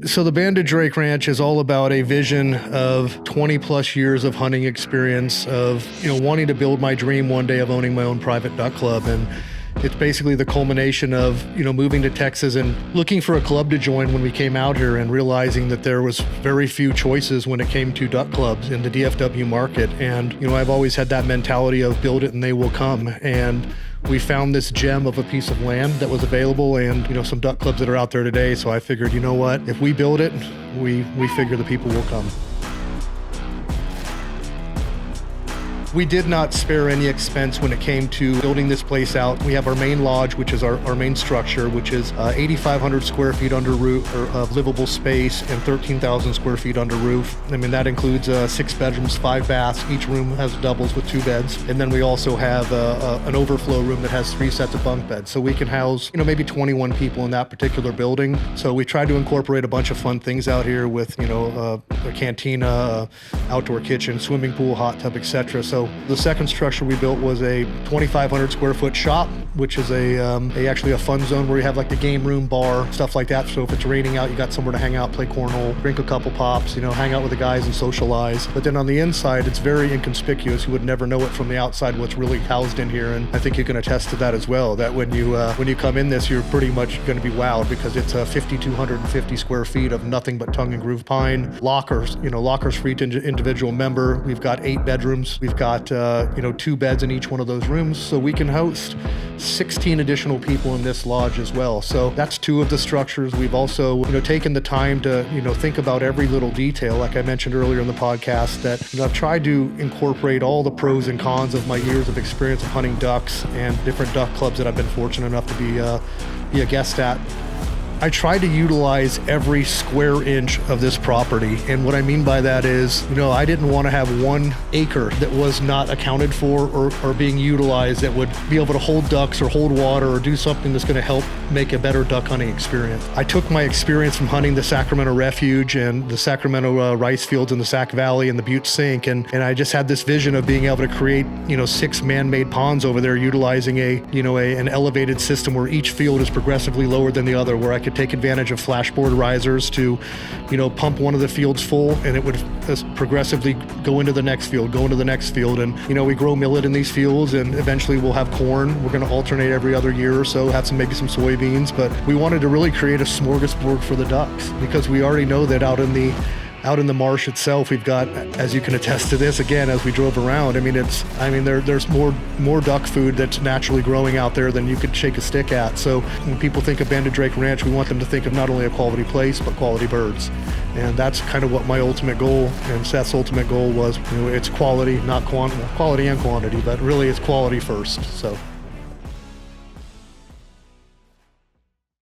So the Banded Drake Ranch is all about a vision of 20 plus years of hunting experience, of wanting to build my dream one day of owning my own private duck club. And it's basically the culmination of moving to Texas and looking for a club to join when we came out here, and realizing that there was very few choices when it came to duck clubs in the DFW market. And I've always had that mentality of build it and they will come. And we found this gem of a piece of land that was available, and some duck clubs that are out there today. So I figured, if we build it, we figure the people will come. We did not spare any expense when it came to building this place out. We have our main lodge, which is our main structure, which is 8,500 square feet under roof of livable space and 13,000 square feet under roof. I mean, that includes 6 bedrooms, 5 baths. Each room has doubles with 2 beds. And then we also have an overflow room that has 3 sets of bunk beds. So we can house, maybe 21 people in that particular building. So we tried to incorporate a bunch of fun things out here with, a cantina, outdoor kitchen, swimming pool, hot tub, etc. So the second structure we built was a 2,500 square foot shop, which is actually a fun zone where you have like the game room, bar, stuff like that. So if it's raining out, you got somewhere to hang out, play cornhole, drink a couple pops, hang out with the guys and socialize. But then on the inside, it's very inconspicuous. You would never know it from the outside what's really housed in here. And I think you can attest to that as well, that when you come in this, you're pretty much going to be wowed, because it's 5,250 square feet of nothing but tongue and groove pine. Lockers for each individual member. We've got 8 bedrooms. We've got 2 beds in each one of those rooms, so we can host 16 additional people in this lodge as well. So that's 2 of the structures. We've also taken the time to think about every little detail, like I mentioned earlier in the podcast, that I've tried to incorporate all the pros and cons of my years of experience of hunting ducks and different duck clubs that I've been fortunate enough to be a guest at. I tried to utilize every square inch of this property. And what I mean by that is, I didn't want to have 1 acre that was not accounted for or being utilized that would be able to hold ducks or hold water or do something that's going to help make a better duck hunting experience. I took my experience from hunting the Sacramento Refuge and the Sacramento rice fields in the Sac Valley and the Butte Sink, and I just had this vision of being able to create, 6 man-made ponds over there, utilizing an elevated system where each field is progressively lower than the other, where I could take advantage of flashboard risers to, pump one of the fields full, and it would progressively go into the next field, and we grow millet in these fields, and eventually we'll have corn. We're going to alternate every other year or so, have maybe some soybeans, but we wanted to really create a smorgasbord for the ducks, because we already know that out in the marsh itself, we've got, as you can attest to this, again, as we drove around, there's more duck food that's naturally growing out there than you could shake a stick at. So when people think of Banded Drake Ranch, we want them to think of not only a quality place, but quality birds. And that's kind of what my ultimate goal and Seth's ultimate goal was. It's quality, not quality and quantity, but really it's quality first. So.